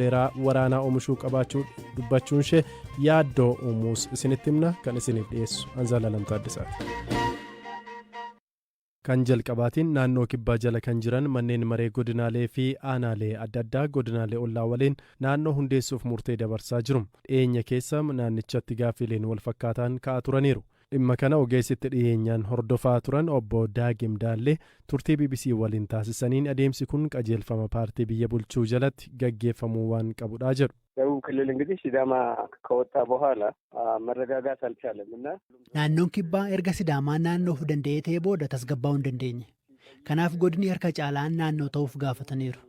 dheeraa waraanaa oomishuu qabaachuu dubbachuun ishee yaaddoo uumuus isinitti himna kan isiniif dhiyeessu Anzaala Lamtaaddisaati. Kan jalqabaatiin naannoo kibbaa jala kan jiran manneen maree godinaalee fi aanaalee adda addaa godinaalee ollaa waliin naannoo hundeessuuf murtee dabarsaa jiru. Dhiyeenya keessa naannichatti gaaffileen wal fakkaataan ka'aa turaniiru. Dhimma kana ogeessitti dhiyeenyaan hordofaa turan obbo Daagim Daallee turtii BBC waliin taasisaniin adeemsi kun qajeelfama paartii biyya bulchuu jalatti gaggeeffamuu waan qabudha jedhu. ደቡብ ክልል እንግዲህ ሲዳማ ከወጣ በኋላ መረጋጋት አልቻለም እና naannoon kibbaa erga sidaamaa naannoof danda'ee ta'ee booda tasgabbaa'uu hin dandeenye. Kanaaf godinni harka caalaan naannoo ta'uuf gaafataniiru.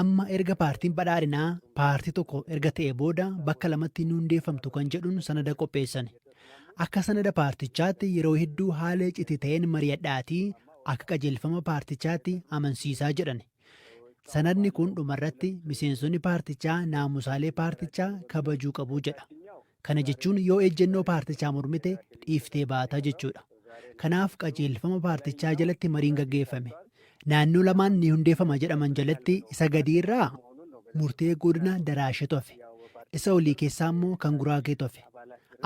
Amma erga paartiin badhaadhinaa paartii tokko erga ta'ee booda bakka lamatti hin hundeeffamtu kan jedhuun sanada qopheessan. Akka sanada paartichaatti yeroo hedduu haala iccitii ta'een mari'adhaatii akka qajeelfama paartichaatti amansiisaa jedhan. Sanadni kun dhumarratti miseensonni paartichaa naamusaalee paartichaa kabajuu qabu jedha. Kana jechuun yoo ejjennoo paartichaa mormite dhiiftee baata jechuudha. Kanaaf qajeelfama paartichaa jalatti mariin gaggeeffame. Naannoo lamaan ni hundeeffama jedhaman jalatti isa gadi irraa murtee godina Daraashee tofe. Isa olii keessaa immoo kan Guraagee tofe.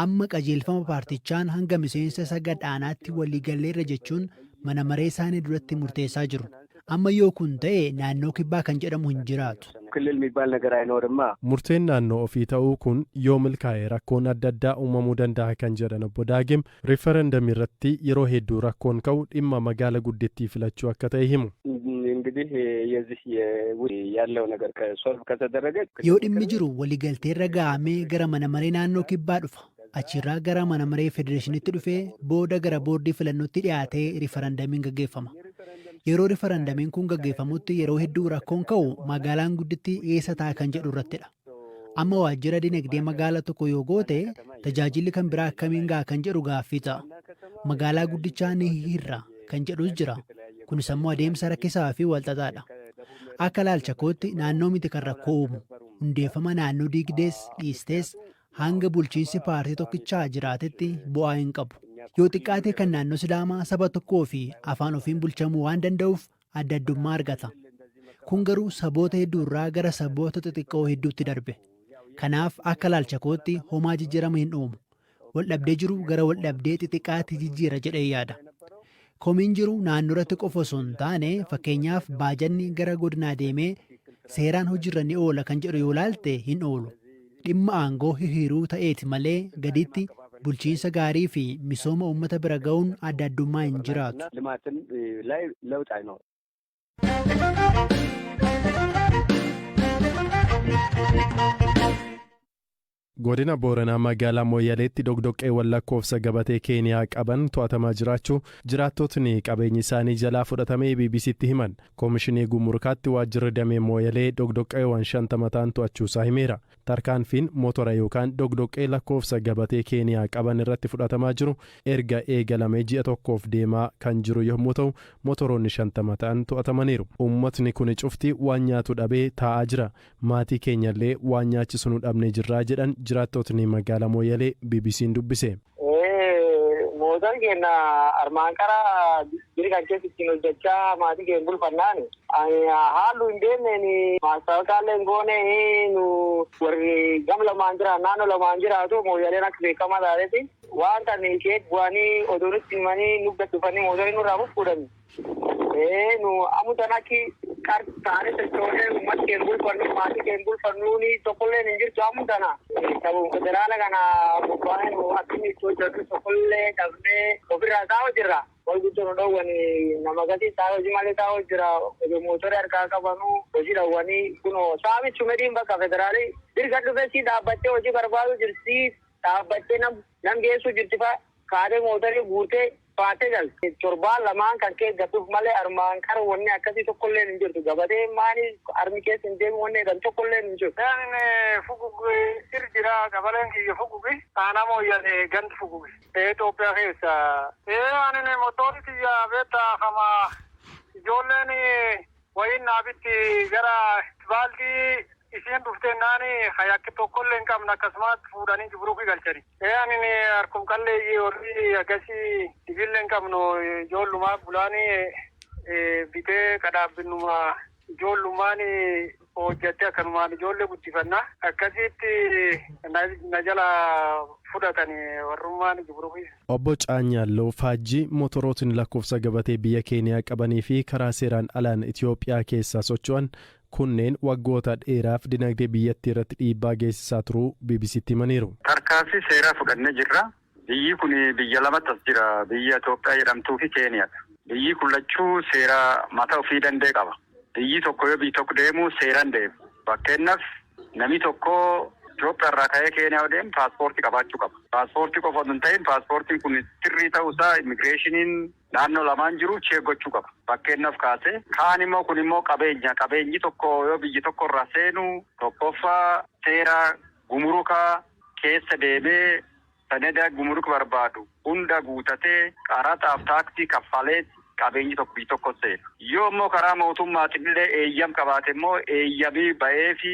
Amma qajeelfama paartichaan hanga miseensa isa gadaanaatti waliigalleerra jechuun mana maree isaanii duratti murteessaa jiru. Amma yoo kun ta'e naannoo kibbaa kan jedhamu hin jiraatu. ክልል የሚባል ነገር አይኖርማ. Murteen naannoo ofii ta'uu kun yoo milkaa'e rakkoon adda addaa uumamuu danda'a kan jedhan obbo Daagim riifarandamii irratti yeroo hedduu rakkoon ka'u dhimma magaala guddittii filachuu akka ta'e himu. እንግዲህ የዚህ ያለው ነገር ከሶልቭ ከተደረገ yoo dhimmi jiru waliigalteerra ga'amee gara mana maree naannoo kibbaa dhufa. Achirraa gara mana maree federeeshiniitti dhufee booda gara boordii filannootti dhiyaatee riifarandamiin gaggeeffama. Yeroo riifarandamiin kun gaggeeffamutti yeroo hedduu rakkoon ka'u magaalaan guddittii eessa ta'a kan jedhu irrattidha. Amma waajjira dinagdee magaalaa tokko yoo goote tajaajilli kan biraa akkamiin ga'a kan jedhu gaaffii ta'a. Magaalaa guddichaa ni hirra kan jedhus jira. Kunis ammoo adeemsa rakkisaa fi walxaxaadha. Akka laalcha kootti naannoo miti kan rakkoo uumu hundeeffama naannoo diigdees dhiistees hanga bulchiinsi paartii tokkichaa jiraatetti bu'aa hin qabu. Yoo xiqqaate kan naannoo Sidaamaa saba tokkoo fi afaan ofiin bulchamuu waan danda'uuf adda addummaa argata. Kun garuu saboota hedduurraa gara saboota xixiqqoo hedduutti darbe. Kanaaf akka laalcha kootti homaa jijjiirama hin uumu. Waldhabdee jiru gara waldhabdee xixiqqaatti jijjiira jedhee yaada. Komiin jiru naannoo irratti qofa osoo hin taane fakkeenyaaf baajanni gara godinaa deemee seeraan hojiirra ni oola kan jedhu yoo laalte hin oolu. Dhimma aangoo hihiruu ta'eeti malee gaditti bulchiinsa gaarii fi misooma uummata bira ga'uun adda addummaa hin jiraatu. ልማትን ላይ ለውጥ አይኖርም. Godina Booranaa magaalaa Mooyyaleetti dogdoqqeewwan lakkoofsa gabatee Keeniyaa qaban to'atamaa jiraachuu jiraattotni qabeenyi isaanii jalaa fudhatamee BBCtti himan. Koomishinii Gumurkaatti waajjirri damee Mooyalee dogdoqqeewwan 50 ta'an to'achuusaa himeera. Tarkaanfiin motora yookaan dogdoqqee lakkoofsa gabatee Keeniyaa qaban irratti fudhatamaa jiru erga eegalamee ji'a tokkoof deemaa kan jiru yommuu ta'u motoroonni 50 ta'an to'atamaniiru. Uummatni kun cufti waan nyaatu dhabee taa'aa jira. Maatii keenyallee waan nyaachisu nu dhabnee jirraa jedhan jiraattotni magaalaa Mooyalee BBC'n dubbise. Mootaan keenya armaan karaa kan keessatti hojjechaa maatii keenya bulfannaan haallu hin deemneen maastawaqaallee hin goone nu warri gam lamaan jira naannoo lamaan jiraatu Mooyaleen akka beekamaa taatetti waan kan ishee bu'anii oduunitti himanii nugda dhufanii mootorii nurraa fuudhani. Nu amutan akki taanee sochoolee uummata keenya bulfannu maatii keenya bulfannuuni tokkollee hin jirtu amutana. Sabuu federaala kana bobba'ee nu akkinni itti hojjetu tokkollee dhabnee ofirraa taa'u jirra. Walguutuu nu dhowwani nama gatii taa'u hojii malee taa'u jira. Mootorii harkaa qabanu hojii dhowwanii kunoo saamichu mediin bakka federaalii dirga dhufeessii dhaabbattee hojii barbaadu jirti dhaabbattee nam geessu jirti fa'a kaadee mootorii guutee baatee galte. Torbaan lamaan kan kee gatuuf malee armaan kara wanni akkasii tokkollee hin jirtu. Gabatee maanii armi keessa hin deemu wanni kan tokkollee hin jirtu. Kan fugugi sir jira gabaleen kiyya fugugi aanaa Mooyalee gandi fugugi. Itoophiyaa keessa. Ani motorri kiyya beektaa kama ijoolleen wayiin naabitti gara baaltii isiin dhuftee naani hayakki tokkollee hin qabne akkasumas fuudhanii jibruufi galchani. Ani harkum qallee warri akkasii sibiillee hin qabnu ijoollumaa bulaanii bitee kadhaabbinuma ijoollumaan hojjette akkanumaan ijoollee guddifannaa akkasitti na jala fudhatanii warrummaan Jibuutii. Obbo Caanyaaloo Faajjii motorootiin lakkoofsa gabatee biyya Keeniyaa qabanii fi karaa seeraan alaan Itoophiyaa keessaa socho'an kunneen waggoota dheeraaf dinagdee biyyattii irratti dhiibbaa geessisaa turuu BBC'tti himaniiru. Tarkaanfii seeraa fudhannee jirra. Biyyi kun biyya lamatti as jira. Biyya Itoophiyaa jedhamtuu fi Keeniyaadha. Biyyi kun lachuu seera mataa ofii danda'e qaba. Biyyi tokko yoo biyyi tokko deemu seeraan deemu. Fakkeenyaaf namni tokko Itoophiyaa irraa ka'ee Keeniyaa deemu paaspoortii qabaachuu qaba. Paaspoortii qofa osoo hin ta'in paaspoortiin kun sirrii ta'uusaa immigireeshiniin naannoo lamaan jiru cheegochuu qaba. Fakkeenyaaf kaasee kaan immoo kun immoo qabeenya. Qabeenyi tokko yoo biyyi tokko irraa seenu tokkoffaa seera gumurukaa keessa deemee sanada gumuruka barbaadu hunda guutatee qaraxaaf taaksii kaffalee qabeenyi tokko biyyi tokko seena. Yoo immoo karaa mootummaatiin illee eeyyam qabaate immoo eeyyamii ba'ee fi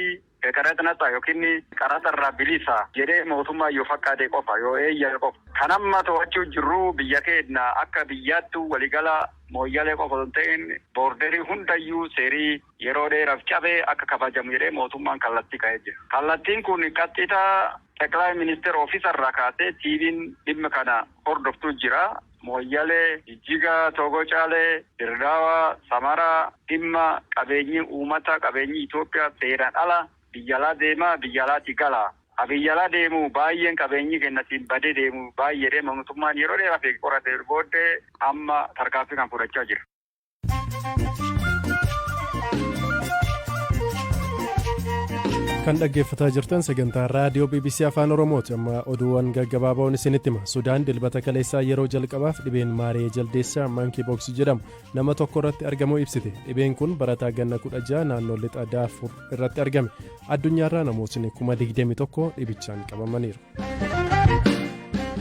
qaraxa naxaa yookiin qaraxa irraa bilisa jedhee mootummaa yoo fakkaate qofa yoo eeyyame qofa. Kan amma to'achuu jirru biyya keenya akka biyyaattu waligala mooyyalee qofa hin ta'in boorderii hundayyuu seerii yeroo dheeraaf cabee akka kabajamu jedhee mootummaan kallattii ka'ee jira. Kallattiin kun qaxxitaa Xeqlaa Ministeera Ofiisa irraa kaasee TV'n dhimma kana hordoftuu jira. Mooyyalee, Jijjiga, Togo Caalee, Dirdaawaa, Samaraa dhimma qabeenyi uummata qabeenyi Itoophiyaa seeraan ala biyya alaa deemaa biyya alaatti gala. Biyya alaa deemu baay'een qabeenyi kennatiin badee deemu baay'ee mootummaan yeroo dheeraaf qorate booddee amma tarkaanfii kan fudhachaa jira. Kan dhaggeeffataa jirtan sagantaa raadiyoo BBC Afaan Oromooti. Amma oduuwwan gaggabaaboon isinitti hima. Sudaan dilbata kaleessaa yeroo jalqabaaf dhibeen maaree jaldeessaa maankii booksii jedhamu nama tokko irratti argamuu ibsite. Dhibeen kun barataa ganna 16 naannoo lixa Daarfur irratti argame. Addunyaarraa namootni 21,000 dhibichaan qabamaniiru.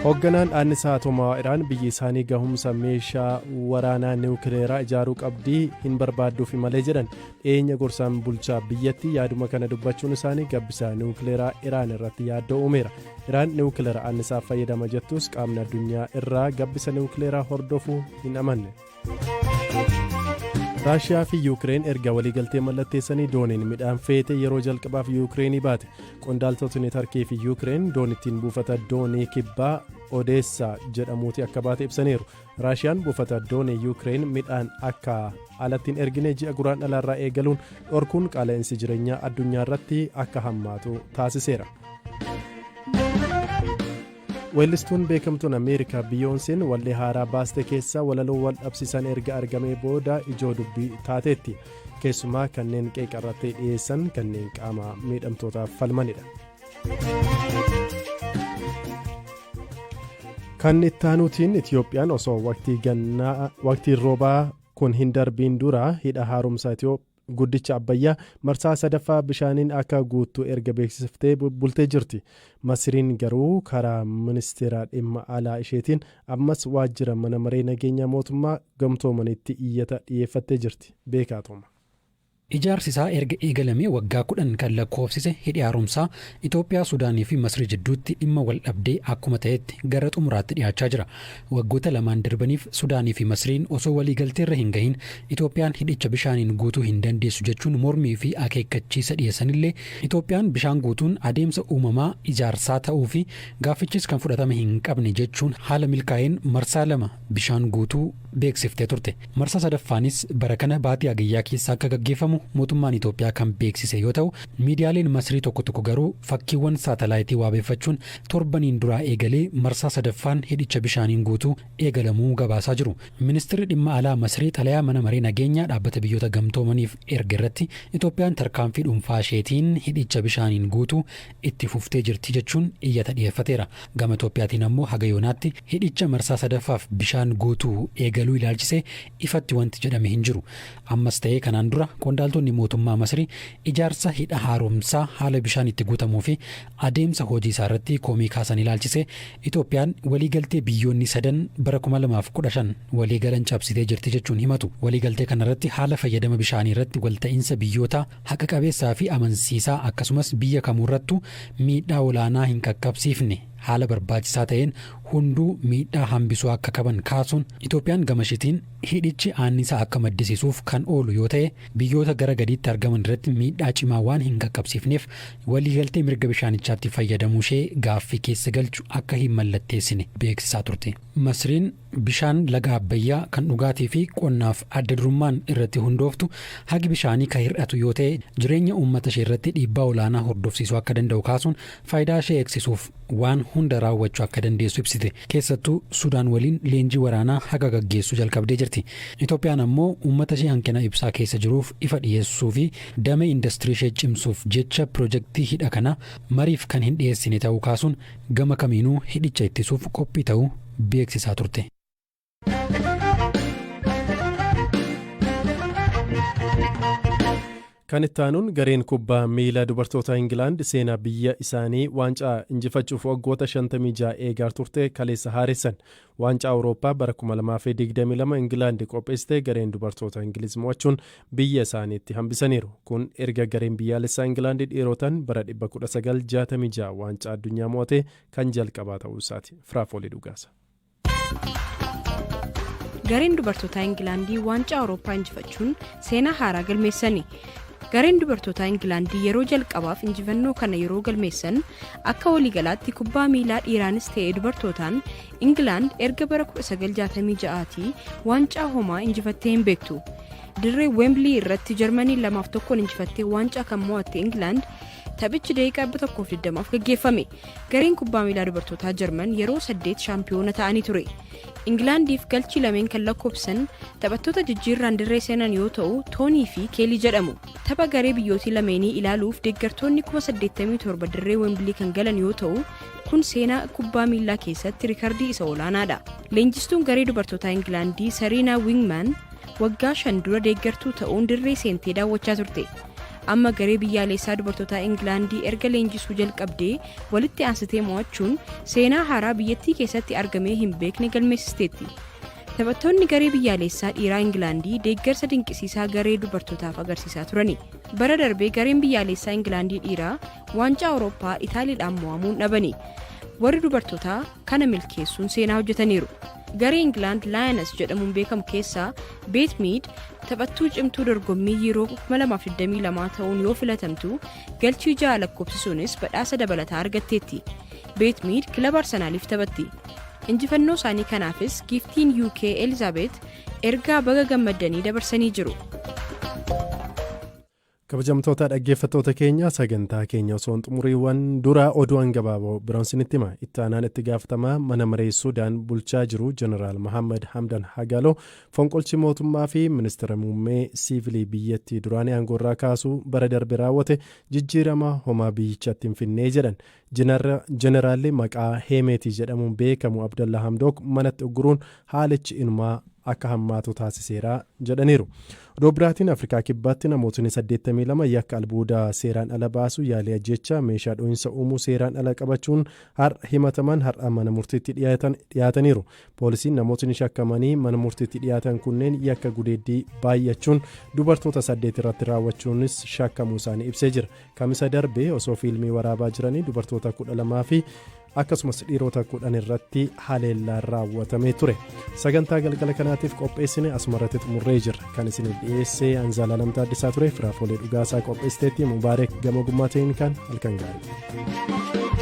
Hoogganaan annisaa atomaa Iraan biyyi isaanii gahumsa meeshaa waraanaa niwukileeraa ijaaruu qabdii hin barbaadduufi malee jedhan dhiyeenya gorsaan bulchaa biyyattii yaaduma kana dubbachuun isaanii gabbisaa niwukileeraa Iraan irratti yaaddoo uumeera. Iraan niwukileera annisaaf fayyadama jettus qaamni addunyaa irraa gabbisa niwukileeraa hordofuu hin amanne. Raashiyaa fi Yuukireen erga waliigaltee mallatteessanii dooniin midhaan feete yeroo jalqabaaf Yuukireenii baate. Qondaaltotni Tarkii fi Yuukireen doonittiin buufata doonii kibbaa Odeessaa jedhamuuti akka baate ibsaniiru. Raashiyaan buufata doonii Yuukireen midhaan akka alatti hin ergine ji'a guraandhalaarraa eegaluun dhorkuun qaala'insi jireenyaa addunyaa irratti akka hammaatu taasiseera. Weellistuun beekamtuun Ameerikaa Biyoonseen wallee haaraa baaste keessaa walaloo wal dhabsiisan erga argamee booda ijoo dubbii taateetti. Keessumaa kanneen qeeqarratti dhiyeessan kanneen qaama miidhamtootaaf falmanidha. Kan itti aanuutiin Itiyoophiyaan osoo waqtiin roobaa kun hin darbiin dura hidha haaromsaa guddicha Abbayyaa marsaa sadaffaa bishaaniin akka guuttuu erga beeksiftee bultee jirti. Masiriin garuu karaa ministeera dhimma alaa isheetiin ammas waajjira mana maree nageenya mootummaa gamtoomanitti iyyata dhiyeeffattee jirti. Beekaatuma. Ijaarsi isaa erga eegalamee waggaa 10 kan lakkoofsise hidhi haaromsaa Itoophiyaa, Sudaanii fi Masrii jidduutti dhimma wal dhabdee akkuma ta'etti gara xumuraatti dhiyaachaa jira. Waggoota lamaan darbaniif Sudaanii fi Masriin osoo waliigalteerra hin gahin Itoophiyaan hidhicha bishaaniin guutuu hin dandeessu jechuun mormii fi akeekkachiisa dhiyeessanillee Itoophiyaan bishaan guutuun adeemsa uumamaa ijaarsaa ta'uu fi gaaffichis kan fudhatama hin qabne jechuun haala milkaa'een marsaa 2 bishaan guutuu beeksiftee turte. Marsaa sadaffaanis bara kana baatii hagayyaa keessa akka gaggeeffamu mootummaan Itoophiyaa kan beeksise yoo ta'u, miidiyaaleen Masrii tokko tokko garuu fakkiiwwan saatalaayitii waabeeffachuun torbaniin duraa eegalee marsaa sadaffaan hidhicha bishaaniin guutuu eegalamuu gabaasaa jiru. Ministeerri dhimma alaa Masrii xalayaa mana maree nageenyaa dhaabbata biyyoota gamtoomaniif erga irratti Itoophiyaan tarkaanfii dhuunfaa isheetiin hidhicha bishaaniin guutuu itti fuftee jirti jechuun iyyata dhiyeeffateera. Gama Itoophiyaatiin ammoo haga yoonaatti hidhicha marsaa sadaffaaf bishaan guutuu eegaluu ilaalchisee ifatti wanti jedhame hin jiru. Ammas ta'ee kanaan dura qondaaltonni mootummaa Masrii ijaarsa hidha haaromsaa haala bishaan itti guutamuu fi adeemsa hojii isaa irratti komii kaasan ilaalchisee Itoophiyaan waliigaltee biyyoonni 3 bara 2015 waliigalan cabsitee jirti jechuun himatu. Waliigaltee kanarratti haala fayyadama bishaanii irratti walta'iinsa biyyoota haqa qabeessaa fi amansiisaa akkasumas biyya kamuurrattu miidhaa olaanaa hin qaqqabsiifne haala barbaachisaa ta'een hunduu miidhaa hambisuu akka qaban kaasuun Itoophiyaan gamashitiin hidhichi annisaa akka maddisiisuuf kan oolu yoo ta'e biyyoota gara gadiitti argaman irratti miidhaa cimaa waan hin qaqqabsiifneef waliigaltee mirga bishaanichaatti fayyadamuu ishee gaaffii keessa galchu akka hin mallatteessine beeksisaa turte. Masriin bishaan laga Abbayyaa kan dhugaatii fi qonnaaf adda durummaan irratti hundooftu hagi bishaanii kan hir'atu yoo ta'e jireenya uummata ishee irratti dhiibbaa olaanaa hordofsiisuu akka danda'u kaasuun faayidaa ishee eegsisuuf waan hunda raawwachuu akka dandeessu ibsite. Keessattuu Sudaan waliin leenjii waraanaa haga gaggeessuu jalqabdee jirti. Itoophiyaan ammoo uummata ishee hanqina ibsaa keessa jiruuf ifa dhiyeessuu fi damee industirii ishee cimsuuf jecha piroojeektii hidha kana mariif kan hin dhiyeessine ta'uu kaasuun gama kamiinuu hidhicha ittisuuf qophii ta'uu beeksisaa turte. Kan itti aanuun gareen kubbaa miilaa dubartoota Ingilaand seenaa biyya isaanii waancaa injifachuuf waggoota 56 eegaa turte kaleessa haaressan. Waancaa Awurooppaa bara 2022 Ingilaand qopheessite gareen dubartoota Ingiliz mo'achuun biyya isaaniitti hambisaniiru. Kun erga gareen biyyaalessaa Ingilaand dhiirotaan bara 1966 waancaa addunyaa mo'ate kan jalqabaa ta'uu isaati. Firaafoolii dhugaasa. Gareen dubartoota Ingilaandii waancaa Awurooppaa injifachuun seenaa haaraa galmeessani. Gareen dubartoota Ingilaandii yeroo jalqabaaf injifannoo kana yeroo galmeessan akka waliigalaatti kubbaa miilaa dhiiraanis ta'ee dubartootaan Ingilaand erga bara 1966tii waancaa homaa injifattee hin beektu. Dirree Wembley irratti Jarmanii 2-1 injifattee waancaa kan mo'atte Ingilaand taphichi daqiiqaa 120 gaggeeffame. Gareen kubbaa miilaa dubartootaa Jarman yeroo 8 shaampiyoona ta'anii ture. Ingilaandiif galchii lameen kan lakkoofsan taphattoota jijjiirraan dirree seenan yoo ta'u Toonii fi Keelii jedhamu. Tapha garee biyyootii lameenii ilaaluuf deeggartoonni 87 dirree Wembley kan galan yoo ta'u kun seenaa kubbaa miilaa keessatti riikardii isa olaanaadha. Leenjistuun garee dubartootaa Ingilaandii Sariinaa Wingman waggaa 5 dura deeggartuu ta'uun dirree seentee daawwachaa turte. Amma garee biyyaalessaa dubartootaa Ingilaandii erga leenjisuu jalqabdee walitti aansitee mo'achuun seenaa haaraa biyyattii keessatti argamee hin beekne galmeessisteetti. Taphattoonni garee biyyaalessaa dhiiraa Ingilaandii deeggarsa dinqisiisaa garee dubartootaaf agarsiisaa turani. Bara darbee gareen biyyaalessaa Ingilaandii dhiiraa waancaa Awurooppaa Itaaliidhaan mo'amuun dhabani. Warri dubartootaa kana milkeessuun seenaa hojjetaniiru. Garee Ingilaand Lioness jedhamuun beekamu keessaa Beet Mead taphattuu cimtuu dorgommii yeroo 2022 ta'uun yoo filatamtu galchii 6 lakkoofsisuunis badhaasa dabalataa argatteetti. Beet Mead kilaba Arsenaaliif taphatti. Injifannoo isaanii kanaafis giiftiin UK Elizabeth ergaa baga gammaddanii dabarsanii jiru. Kabajamtoota dhaggeeffattoota keenya sagantaa keenya osoo xumuriiwwan dura oduuwwan gabaaboo biroon isinitti hima. Itti aanaan itti gaafatamaa mana maree Suudaan bulchaa jiru Jeneraal Mohammed Hamdan Hagalo fonqolchi mootummaa fi ministeera muummee siivilii biyyattii duraanii aangoorraa kaasuu bara darbe raawwate jijjiirama homaa biyyichatti hin finnee jedhan. Jeneraalli maqaa Heemeetii jedhamuun beekamu Abdallah Hamdook manatti uguruun haalichi inumaa akka hammaatu taasiseera jedhaniiru. Biraatiin Afrikaa kibbaatti namootni 82 yakka albuuda seeraan ala baasu yaalii ajjecha meeshaa dho'insa uumuu seeraan ala qabachuun himataman har'a mana murtiitti dhiyaataniiru. Poolisiin namootni shakkamanii mana murtiitti dhiyaatan kunneen yakka gudeeddii baay'achuun dubartoota 8 irratti raawwachuunis shakkamuu isaanii ibsee jira. Kamisa darbee osoo fiilmii waraabaa jiranii dubartoota 12 fi akkasumas dhiirota 10 irratti haleellaan raawwatamee ture. Sagantaa galgala kanaatiif qopheessine asumarratti xumurree jirra. Kan isin dhiyeessee Anzaalaa Taaddasaa ture. Firaafolee dhugaasaa qopheessiteetti Mubaareek Gamogummaa ta'een kan halkan gaarii.